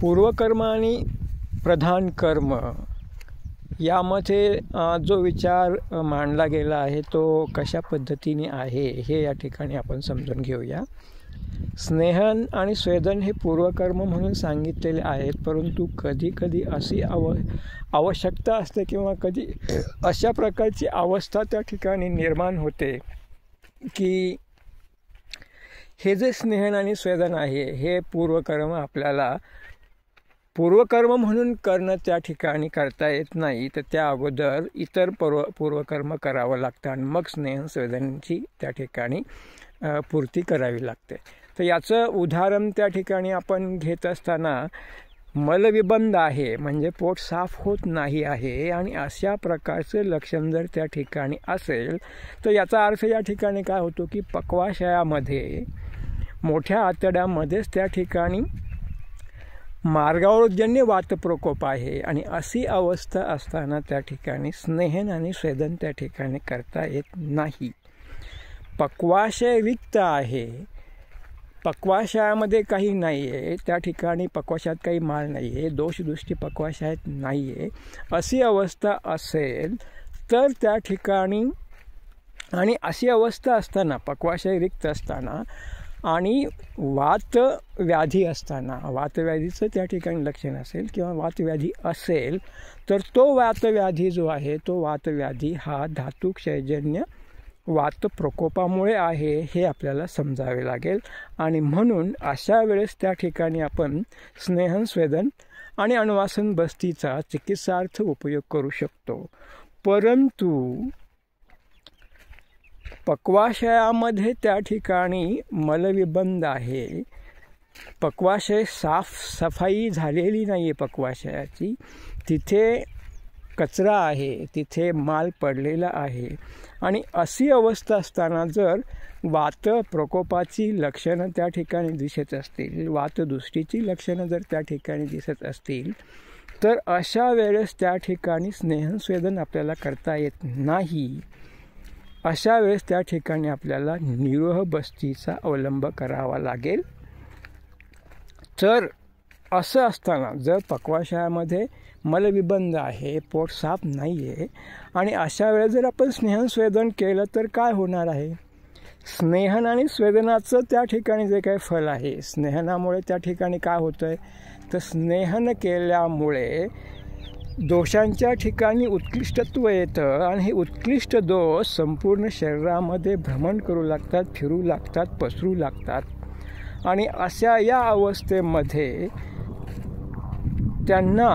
पूर्वकर्म आणि प्रधान कर्म यामध्ये जो विचार मांडला गेला आहे तो कशा पद्धतीने आहे हे या ठिकाणी आपण समजून घेऊया. स्नेहन आणि स्वेदन हे पूर्वकर्म म्हणून सांगितलेले आहेत, परंतु कधी कधी अशी आवश्यकता असते किंवा कधी अशा प्रकारची अवस्था त्या ठिकाणी निर्माण होते की हे जे स्नेहन आणि स्वेदन आहे हे पूर्वकर्म आपल्याला पूर्वकर्म म्हणून करणं त्या ठिकाणी करता येत नाही, तर त्या अगोदर इतर पूर्वकर्म करावं लागतं आणि मग स्नेहन स्वेदनची त्या ठिकाणी पूर्ती करावी लागते. तर याचं उदाहरण त्या ठिकाणी आपण घेत असताना मलविबंध आहे म्हणजे पोट साफ होत नाही आहे आणि अशा प्रकारचं लक्षण जर त्या ठिकाणी असेल तर याचा अर्थ या ठिकाणी काय होतो की पक्वाशयामध्ये मोठ्या आतड्यामध्येच त्या ठिकाणी मार्गावरोधजन्य वातप्रकोप आहे आणि अशी अवस्था असताना त्या ठिकाणी स्नेहन आणि स्वेदन त्या ठिकाणी करता येत नाही. पक्वाशय रिक्त आहे, पक्वाशयामध्ये काही नाही आहे, त्या ठिकाणी पक्वाशयात काही माल नाही आहे, दोषदृष्टी पक्वाशयात नाही आहे, अशी अवस्था असेल तर त्या ठिकाणी आणि अशी अवस्था असताना पक्वाशय रिक्त असताना आणि वातव्याधी असताना वातव्याधीचं त्या ठिकाणी लक्षण असेल किंवा वातव्याधी असेल तर तो वातव्याधी जो आहे तो वातव्याधी हा धातुक्षयजन्य वातप्रकोपामुळे आहे हे आपल्याला समजावे लागेल. आणि म्हणून अशा वेळेस त्या ठिकाणी आपण स्नेहन स्वेदन आणि अनुवासन बस्तीचा चिकित्सार्थ उपयोग करू शकतो. परंतु पक्वाशयामध्ये त्या ठिकाणी मलविबंध आहे, पक्वाशय सफाई झालेली नाही आहे पक्वाशयाची, तिथे कचरा आहे, तिथे माल पडलेला आहे आणि अशी अवस्था असताना जर वात प्रकोपाची लक्षणं त्या ठिकाणी दिसत असतील, वातदृष्टीची लक्षणं जर त्या ठिकाणी दिसत असतील तर अशा वेळेस त्या ठिकाणी स्नेहन स्वेदन आपल्याला करता येत नाही. अशा वेळेस त्या ठिकाणी आपल्याला निरोह बस्तीचा अवलंब करावा लागेल. तर असं असताना जर पक्वाशयामध्ये मलविबंध आहे, पोट साफ नाही आहे आणि अशा वेळेस जर आपण स्नेहन स्वेदन केलं तर काय होणार आहे? स्नेहन आणि स्वेदनाचं त्या ठिकाणी जे काही फल आहे, स्नेहनामुळे त्या ठिकाणी काय होतं आहे तर स्नेहन केल्यामुळे दोषांच्या ठिकाणी उत्कृष्टत्व येतं आणि हे उत्कृष्ट दोष संपूर्ण शरीरामध्ये भ्रमण करू लागतात, फिरू लागतात, पसरू लागतात आणि अशा या अवस्थेमध्ये त्यांना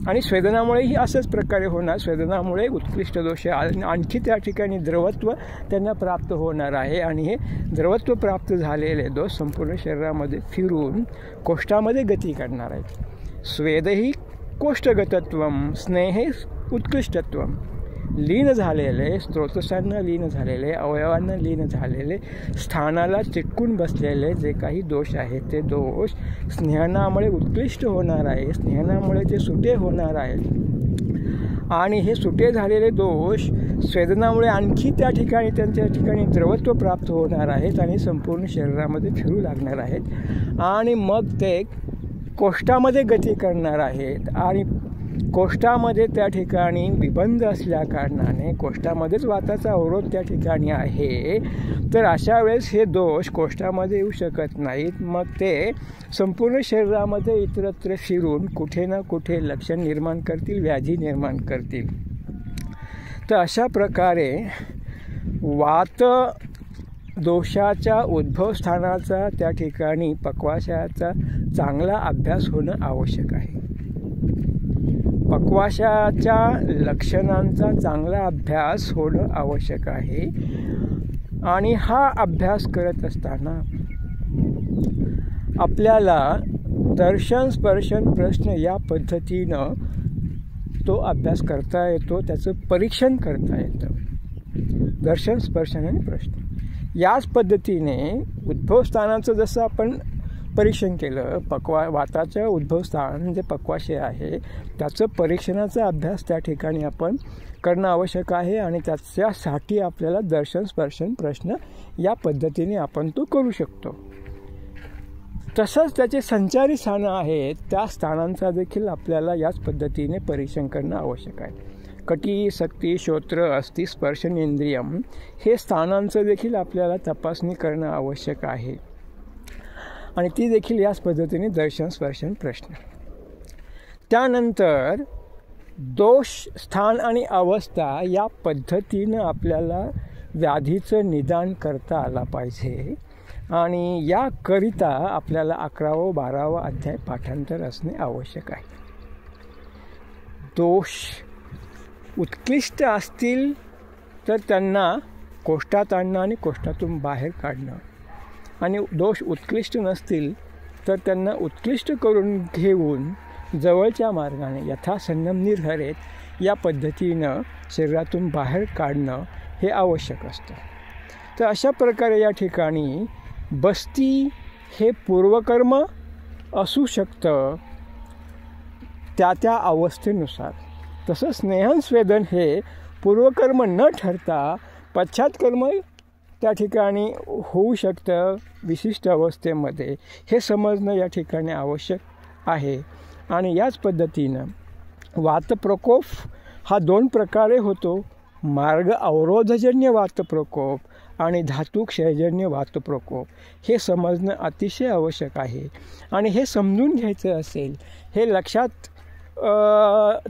आणि स्वेदनामुळेही असंच प्रकारे होणार. स्वेदनामुळे उत्कृष्ट दोष आणखी त्या ठिकाणी द्रवत्व त्यांना प्राप्त होणार आहे आणि हे द्रवत्व प्राप्त झालेले दोष संपूर्ण शरीरामध्ये फिरून कोष्ठामध्ये गती करणार आहेत. स्वेदही कोष्ठगतत्वम स्नेहे उत्कृष्टत्वम, लीन झालेले स्त्रोतसांना लीन झालेले, अवयवांना लीन झालेले, स्थानाला चिटकून बसलेले जे काही दोष आहेत ते दोष स्नेहनामुळे उत्कृष्ट होणार आहे, स्नेहनामुळे ते सुटे होणार आहेत आणि हे सुटे झालेले दोष स्वेदनामुळे आणखी त्या ठिकाणी त्यांच्या ठिकाणी द्रवत्व प्राप्त होणार आहेत आणि संपूर्ण शरीरामध्ये फिरू लागणार आहेत आणि मग ते कोष्ठामध्ये गती करणार आहेत आणि कोष्ठामध्ये त्या ठिकाणी विबंध असल्या कारणाने कोष्ठामध्येच वाताचा अवरोध त्या ठिकाणी आहे. तर अशा वेळेस हे दोष कोष्ठामध्ये येऊ शकत नाहीत, मग ते संपूर्ण शरीरामध्ये इतरत्र फिरून कुठे ना कुठे लक्षण निर्माण करतील, व्याधी निर्माण करतील. तर अशा प्रकारे वात दोषाच्या उद्भवस्थानाचा त्या ठिकाणी पक्वाशयाचा चांगला अभ्यास होणं आवश्यक आहे. पक्वाशयाच्या लक्षणांचा चांगला अभ्यास होणं आवश्यक आहे आणि हा अभ्यास करत असताना आपल्याला दर्शन स्पर्शन प्रश्न या पद्धतीनं तो अभ्यास करता येतो, त्याचं परीक्षण करता येतं. दर्शन स्पर्शन आणि प्रश्न याच पद्धतीने उद्भवस्थानाचं जसं आपण परीक्षण केलं, वाताचं उद्भवस्थान जे पक्वाशय आहे त्याचं परीक्षणाचा अभ्यास त्या ठिकाणी आपण करणं आवश्यक आहे आणि त्याच्यासाठी आपल्याला दर्शन स्पर्शन प्रश्न या पद्धतीने आपण तो करू शकतो. तसंच त्याचे संचारी स्थानं आहेत, त्या स्थानांचा देखील आपल्याला याच पद्धतीने परीक्षण करणं आवश्यक आहे. कटी, सक्ती, श्रोत्र, अस्थि, स्पर्शनेंद्रियम हे स्थानांचं देखील आपल्याला तपासणी करणं आवश्यक आहे. आणि ती देखील याच पद्धतीने दर्शन, स्पर्शन, प्रश्न. त्यानंतर दोष, स्थान आणि अवस्था या पद्धतीनं आपल्याला व्याधीचं निदान करता आला पाहिजे. आणि याकरिता आपल्याला 11वा 12वा अध्याय पाठांतर असणे आवश्यक आहे. दोष उत्कृष्ट असतील तर त्यांना कोष्टात आणणं आणि कोष्टातून बाहेर काढणं, आणि दोष उत्कृष्ट नसतील तर त्यांना उत्कृष्ट करून घेऊन जवळच्या मार्गाने यथासन्नम निर्हरेत या पद्धतीनं शरीरातून बाहेर काढणं हे आवश्यक असतं. तर अशा प्रकारे या ठिकाणी बस्ती हे पूर्वकर्म असू शकतं त्या त्या अवस्थेनुसार. तसं स्नेहस्वेदन हे पूर्वकर्म न ठरता पश्चात्कर्म त्या ठिकाणी होऊ शकतं विशिष्ट अवस्थेमध्ये, हे समजणं या ठिकाणी आवश्यक आहे. आणि याच पद्धतीनं वातप्रकोप हा 2 प्रकारे होतो. मार्ग अवरोधजन्य वातप्रकोप आणि धातुक्षयजन्य वातप्रकोप हे समजणं अतिशय आवश्यक आहे. आणि हे समजून घ्यायचं असेल, हे लक्षात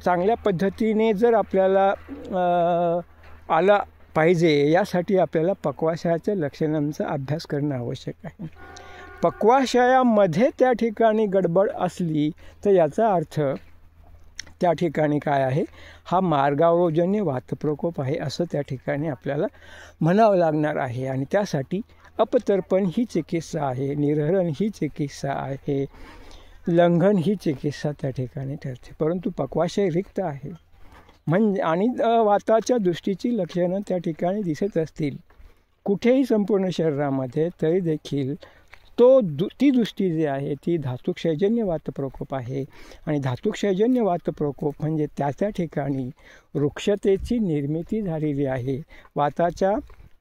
चांगल्या पद्धतीने जर आपल्याला आला पाहिजे, यासाठी आपल्याला पक्वाशयाच्या लक्षणांचा अभ्यास करणं आवश्यक आहे. पक्वाशयामध्ये त्या ठिकाणी गडबड असली तर याचा अर्थ त्या ठिकाणी काय आहे, हा मार्गावरोधजन्य वातप्रकोप आहे असं त्या ठिकाणी आपल्याला म्हणावं लागणार आहे. आणि त्यासाठी अपतर्पण ही चिकित्सा आहे, निर्हरण ही चिकित्सा आहे, लंघन ही चिकित्सा त्या ठिकाणी ठरते. परंतु पक्वाशय रिक्त आहे म्हणजे आणि वाताच्या दृष्टीची लक्षणं त्या ठिकाणी दिसत असतील कुठेही संपूर्ण शरीरामध्ये, तरी देखील ती दृष्टी जी आहे ती धातुक्षयजन्य वातप्रकोप आहे. आणि धातुक्षयजन्य वातप्रकोप म्हणजे त्या ठिकाणी वृक्षतेची निर्मिती झालेली आहे, वाताच्या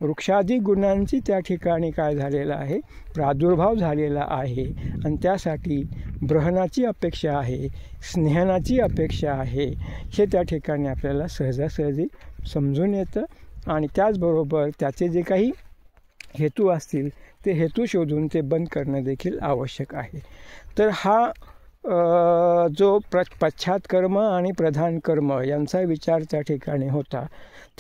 वृक्षादी गुणांची त्या ठिकाणी काय झालेलं आहे, प्रादुर्भाव झालेला आहे. आणि त्यासाठी ब्रहणाची अपेक्षा आहे, स्नेहनाची अपेक्षा आहे, हे त्या ठिकाणी आपल्याला सहजासहजी समजून येतं. आणि त्याचबरोबर त्याचे जे काही हेतू असतील ते हेतू शोधून ते बंद करणं देखील आवश्यक आहे. तर हा जो पश्चात्कर्म आणि प्रधान कर्म यांचा विचार त्या ठिकाणी होता.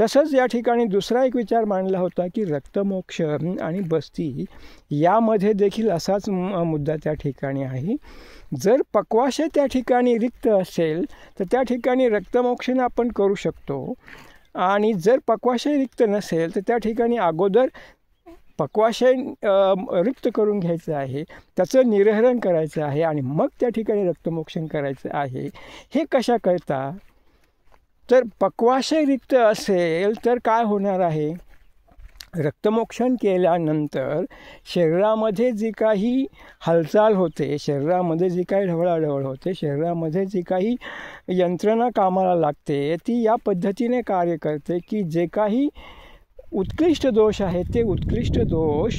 तसंच या ठिकाणी दुसरा एक विचार मांडला होता की रक्तमोक्ष आणि बस्ती यामध्ये देखील असाच मुद्दा त्या ठिकाणी आहे. जर पक्वाशय त्या ठिकाणी रिक्त असेल तर त्या ठिकाणी रक्तमोक्षण आपण करू शकतो. आणि जर पक्वाशय रिक्त नसेल तर त्या ठिकाणी अगोदर पक्वाशय रिक्त करून घ्यायचं आहे, त्याचं निर्हरण करायचं आहे आणि मग त्या ठिकाणी रक्तमोक्षण करायचं आहे. हे कशा करता, तर पक्वाशय रिक्त असेल तर काय होणार आहे, रक्तमोक्षण केल्यानंतर शरीरामध्ये जी काही हालचाल होते, शरीरामध्ये जी काही ढवळाढवळ होते, शरीरामध्ये जी काही यंत्रणा कामाला लागते ती या पद्धतीने कार्य करते की जे काही उत्कृष्ट दोष आहेत ते उत्कृष्ट दोष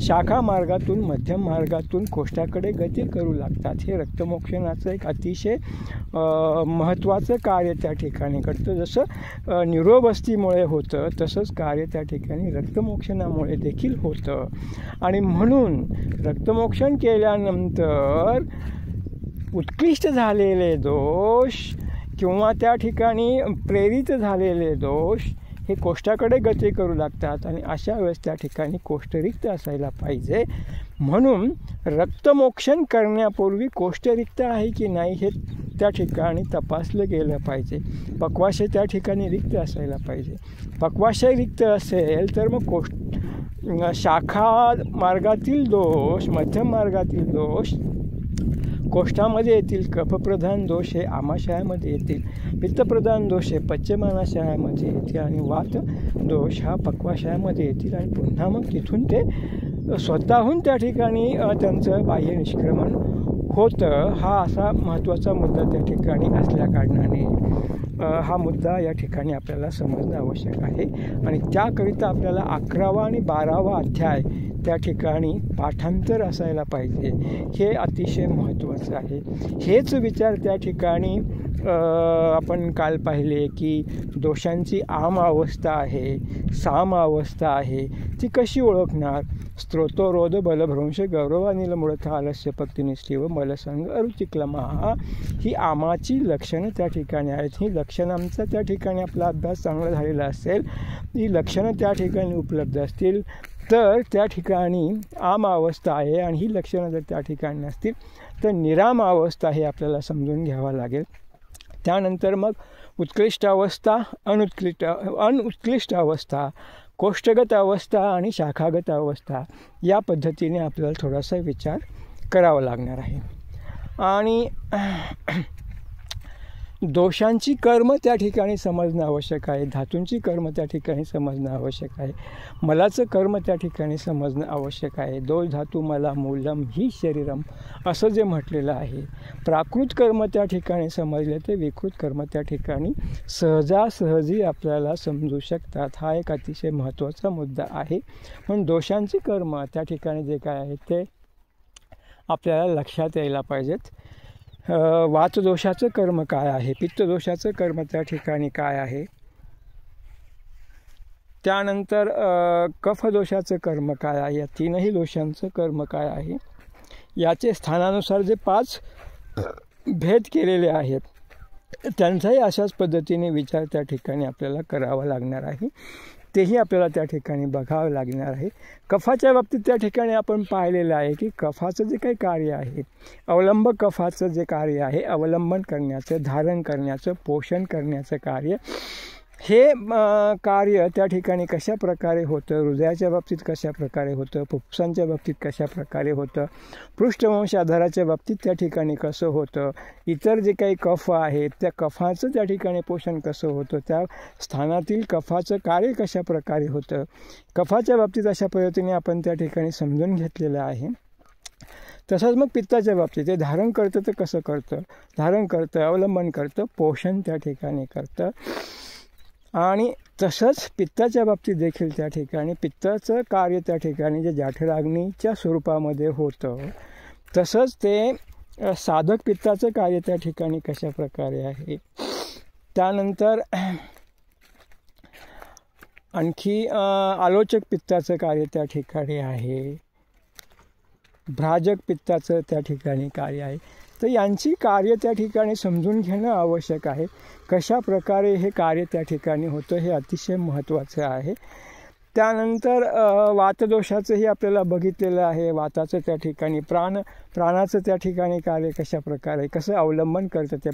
शाखा मार्गातून मध्यम मार्गातून कोष्ठाकडे गती करू लागतात. हे रक्तमोक्षणाचं एक अतिशय महत्त्वाचं कार्य त्या ठिकाणी घडतं. जसं न्यूरोबस्तीमुळे होतं तसंच कार्य त्या ठिकाणी रक्तमोक्षणामुळे देखील होतं. आणि म्हणून रक्तमोक्षण केल्यानंतर उत्कृष्ट झालेले दोष किंवा त्या ठिकाणी प्रेरित झालेले दोष हे कोष्ठाकडे गती करू लागतात आणि अशा वेळेस त्या ठिकाणी कोष्ठ रिक्त असायला पाहिजे. म्हणून रक्तमोक्षण करण्यापूर्वी कोष्ठ रिक्त आहे की नाही हे त्या ठिकाणी तपासलं गेलं पाहिजे. पक्वाशय त्या ठिकाणी रिक्त असायला पाहिजे. पक्वाशय रिक्त असेल तर मग शाखा मार्गातील दोष, मध्यम मार्गातील दोष कोष्ठामध्ये येतील. कफप्रधान दोष हे आमाशयामध्ये येतील, पित्तप्रधान दोष हे पश्चिमाशयामध्ये येतील आणि वात दोष हा पक्वाशयामध्ये येतील. आणि पुन्हा मग तिथून ते स्वतःहून त्या ठिकाणी त्यांचं बाह्य निष्क्रमण होतं. हा असा महत्त्वाचा मुद्दा त्या ठिकाणी असल्या कारणाने हा मुद्दा या ठिकाणी आपल्याला समजणं आवश्यक आहे. आणि त्याकरिता आपल्याला 11वा आणि 12वा अध्याय त्या ठिकाणी पाठांतर असायला पाहिजे, हे अतिशय महत्त्वाचं आहे. हेच विचार त्या ठिकाणी आपण काल पाहिले की दोषांची आम अवस्था आहे, साम अवस्था आहे, ती कशी ओळखणार? स्त्रोतोरोध बलभ्रंश गौरवानिल मूळथ आलस्य पक्तिनिष्ठी व मलसंग अरुचिक्लमः, ही आमाची लक्षणं त्या ठिकाणी आहेत. ही लक्षणांचा त्या ठिकाणी आपला अभ्यास चांगला झालेला असेल, ही लक्षणं त्या ठिकाणी उपलब्ध असतील तर त्या ठिकाणी आम अवस्था आहे, आणि ही लक्षणं जर त्या ठिकाणी नसतील तर निराम अवस्था हे आपल्याला समजून घ्यावं लागेल. त्यानंतर मग उत्कृष्ट अवस्था, अनुत्कृष्ट अवस्था, कोष्ठगत अवस्था आणि शाखागत अवस्था, या पद्धतीने आपल्याला थोडासा विचार करावा लागणार आहे. आणि दोषांची कर्म त्या ठिकाणी समजणं आवश्यक आहे, धातूंची कर्म त्या ठिकाणी समजणं आवश्यक आहे, मलाचं कर्म त्या ठिकाणी समजणं आवश्यक आहे. दोष धातू मला मूलम ही शरीरम असं जे म्हटलेलं आहे, प्राकृत कर्म त्या ठिकाणी समजले तर विकृत कर्म त्या ठिकाणी सहजासहजी आपल्याला समजू शकतात. हा एक अतिशय महत्त्वाचा मुद्दा आहे. पण दोषांची कर्म त्या ठिकाणी जे काय आहे ते आपल्याला लक्षात यायला पाहिजेत. वातदोषाचं कर्म काय आहे, पित्तदोषाचं कर्म त्या ठिकाणी काय आहे, त्यानंतर कफदोषाचं कर्म काय आहे, या तीनही दोषांचं कर्म काय आहे, याचे स्थानानुसार जे 5 भेद केलेले आहेत त्यांचाही अशाच पद्धतीने विचार त्या ठिकाणी आपल्याला करावा लागणार आहे. तेही आपल्याला त्या ठिकाणी बघावं लागणार आहे. कफाच्या बाबतीत त्या ठिकाणी आपण पाहिलेलं आहे की कफाचं जे काही कार्य आहे, अवलंब कफाचं जे कार्य आहे, अवलंबन करण्याचं, धारण करण्याचं, पोषण करण्याचं कार्य, हे कार्य त्या ठिकाणी कशा प्रकारे होतं, हृदयाच्या बाबतीत कशा प्रकारे होतं, फुफ्फुसांच्या बाबतीत कशा प्रकारे होतं, पृष्ठवंश आधाराच्या बाबतीत त्या ठिकाणी कसं होतं, इतर जे काही कफ आहेत त्या कफाचं त्या ठिकाणी पोषण कसं होतं, त्या स्थानातील कफाचं कार्य कशा प्रकारे होतं, कफाच्या बाबतीत अशा पद्धतीने आपण त्या ठिकाणी समजून घेतलेलं आहे. तसंच मग पित्ताच्या बाबतीत ते धारण करतं तर कसं करतं, धारण करतं, अवलंबन करतं, पोषण त्या ठिकाणी करतं. आणि तसंच पित्ताच्या बाबतीत देखील त्या ठिकाणी पित्ताचं कार्य त्या ठिकाणी जे जाठराग्नीच्या स्वरूपामध्ये होतं, तसंच ते साधक पित्ताचं कार्य त्या ठिकाणी कशा प्रकारे आहे. त्यानंतर आणखी आलोचक पित्ताचं कार्य त्या ठिकाणी आहे, भ्राजक पित्ताचं त्या ठिकाणी कार्य आहे. तर यांची कार्य त्या ठिकाणी समजून घेणं आवश्यक आहे. कशा प्रकारे हे कार्य त्या ठिकाणी होतं हे अतिशय महत्त्वाचं आहे. त्यानंतर वातदोषाचंही आपल्याला बघितलेलं आहे. वाताचं त्या ठिकाणी प्राणाचं त्या ठिकाणी कार्य कशा प्रकारे, कसं अवलंबन करतं ते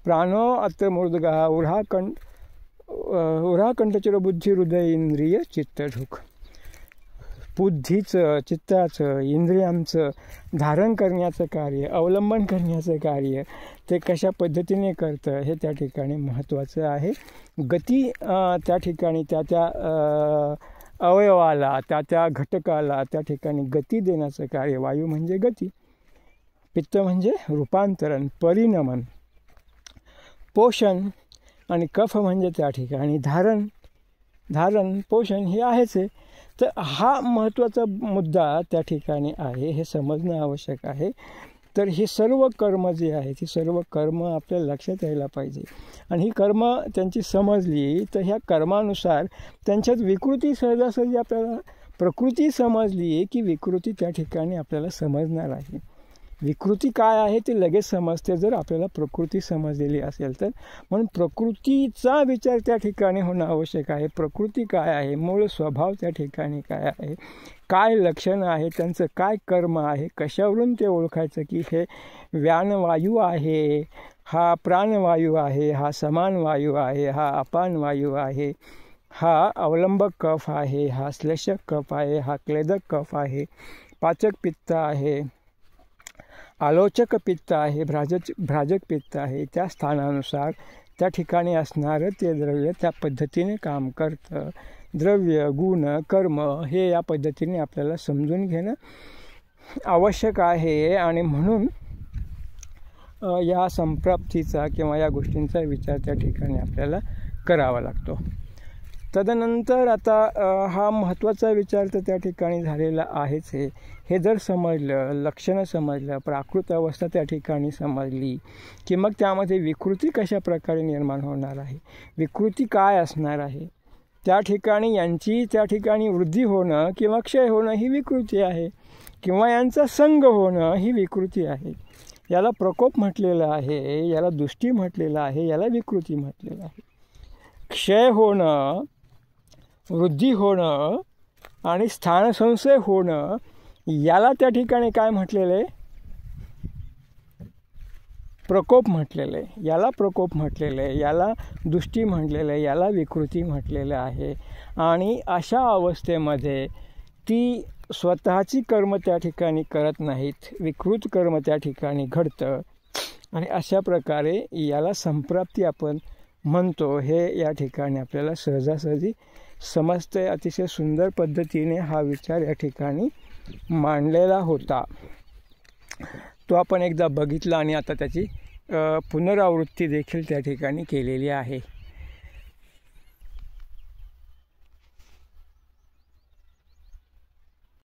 प्राणो अत्र मूर्धगः उराकंठचर बुद्धी हृदय इंद्रिय चित्तढुक. बुद्धीचं, चित्ताचं, इंद्रियांचं धारण करण्याचं कार्य, अवलंबन करण्याचं कार्य ते कशा पद्धतीने करतं हे त्या ठिकाणी महत्त्वाचं आहे. गती त्या ठिकाणी त्या अवयवाला, त्या घटकाला त्या ठिकाणी गती देण्याचं कार्य. वायू म्हणजे गती, पित्त म्हणजे रूपांतरण, परिणमन, पोषण, आणि कफ म्हणजे त्या ठिकाणी धारण पोषण हे आहेच आहे. तर हा महत्त्वाचा मुद्दा त्या ठिकाणी आहे, हे समजणं आवश्यक आहे. तर ही सर्व कर्म जी आहेत, ही सर्व कर्म आपल्या लक्षात यायला पाहिजे. आणि ही कर्म त्यांची समजली तर ह्या कर्मानुसार त्यांच्यात विकृती सहजासहजी आपल्याला, प्रकृती समजली की विकृती त्या ठिकाणी आपल्याला समजणार आहे. विकृती काय आहे ते लगेच समजते जर आपल्याला प्रकृती समजलेली असेल तर. म्हणून प्रकृतीचा विचार त्या ठिकाणी होणं आवश्यक आहे. प्रकृती काय आहे, मूळ स्वभाव त्या ठिकाणी काय आहे, काय लक्षणं आहे, त्यांचं काय कर्म आहे, कशावरून ते ओळखायचं की हे व्यानवायू आहे, हा प्राणवायू आहे, हा समान वायू आहे, हा अपान वायू आहे, हा अवलंबक कफ आहे, हा श्लेषक कफ आहे, हा क्लेदक कफ आहे, पाचक पित्त आहे, आलोचक पित्त आहे, भ्राजक पित्त आहे. त्या स्थानानुसार त्या ठिकाणी असणारं ते द्रव्य त्या पद्धतीने काम करतं. द्रव्य, गुण, कर्म हे या पद्धतीने आपल्याला समजून घेणं आवश्यक आहे. आणि म्हणून या संप्राप्तीचा किंवा या गोष्टींचा विचार त्या ठिकाणी आपल्याला करावा लागतो. तदनंतर आता हा महत्त्वाचा विचार तर त्या ठिकाणी झालेला आहेच आहे. हे जर समजलं, लक्षणं समजलं, प्राकृत अवस्था त्या ठिकाणी समजली की मग त्यामध्ये विकृती कशा प्रकारे निर्माण होणार आहे, विकृती काय असणार आहे, त्या ठिकाणी यांची त्या ठिकाणी वृद्धी होणं किंवा क्षय होणं ही विकृती आहे, किंवा यांचा संग होणं ही विकृती आहे. याला प्रकोप म्हटलेलं आहे, याला दृष्टी म्हटलेलं आहे, याला विकृती म्हटलेलं आहे. क्षय होणं, वृद्धी होणं आणि स्थानसंशय होणं याला त्या ठिकाणी काय म्हटलेलं आहे? प्रकोप म्हटलेलं आहे. याला प्रकोप म्हटलेलं आहे, याला दृष्टी म्हटलेलं आहे, याला विकृती म्हटलेलं आहे. आणि अशा अवस्थेमध्ये ती स्वतःची कर्म त्या ठिकाणी करत नाहीत, विकृत कर्म त्या ठिकाणी घडतं आणि अशा प्रकारे याला संप्राप्ती आपण म्हणतो. हे या ठिकाणी आपल्याला सहजासहजी समजते. अतिशय सुंदर पद्धतीने हा विचार या ठिकाणी मांडलेला होता. तो आपण एकदा बघितला आणि आता त्याची पुनरावृत्ती देखील त्या ठिकाणी केलेली आहे.